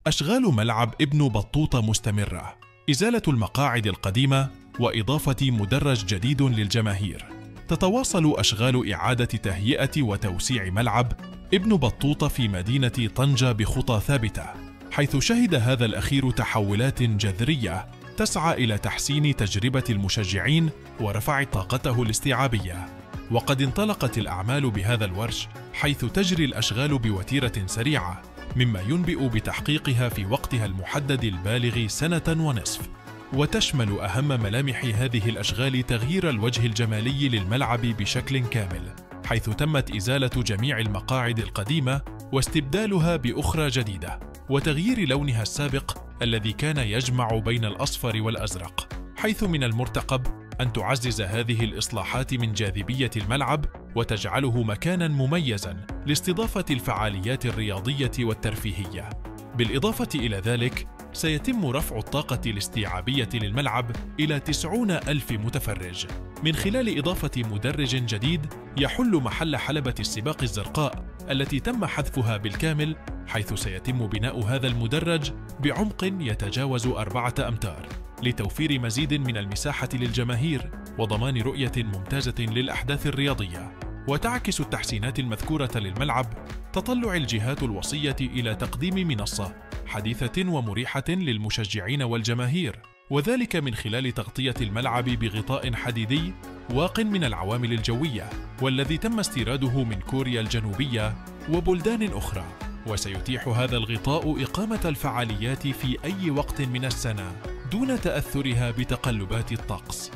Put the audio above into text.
أشغال ملعب ابن بطوطة مستمرة: إزالة المقاعد القديمة وإضافة مدرج جديد للجماهير. تتواصل أشغال إعادة تهيئة وتوسيع ملعب ابن بطوطة في مدينة طنجة بخطى ثابتة، حيث شهد هذا الأخير تحولات جذرية تسعى إلى تحسين تجربة المشجعين ورفع طاقته الاستيعابية. وقد انطلقت الأعمال بهذا الورش، حيث تجري الأشغال بوتيرة سريعة، مما ينبئ بتحقيقها في وقتها المحدد البالغ 1.5 سنة. وتشمل أهم ملامح هذه الأشغال تغيير الوجه الجمالي للملعب بشكل كامل، حيث تمت إزالة جميع المقاعد القديمة واستبدالها بأخرى جديدة، وتغيير لونها السابق الذي كان يجمع بين الأصفر والأزرق، حيث من المرتقب أن تعزز هذه الإصلاحات من جاذبية الملعب وتجعله مكاناً مميزاً لاستضافة الفعاليات الرياضية والترفيهية. بالإضافة إلى ذلك، سيتم رفع الطاقة الاستيعابية للملعب إلى 90,000 متفرج من خلال إضافة مدرج جديد يحل محل حلبة السباق الزرقاء التي تم حذفها بالكامل، حيث سيتم بناء هذا المدرج بعمق يتجاوز 4 أمتار لتوفير مزيد من المساحة للجماهير وضمان رؤية ممتازة للأحداث الرياضية. وتعكس التحسينات المذكورة للملعب تطلع الجهات الوصية إلى تقديم منصة حديثة ومريحة للمشجعين والجماهير، وذلك من خلال تغطية الملعب بغطاء حديدي واق من العوامل الجوية، والذي تم استيراده من كوريا الجنوبية وبلدان أخرى. وسيتيح هذا الغطاء إقامة الفعاليات في أي وقت من السنة دون تأثرها بتقلبات الطقس.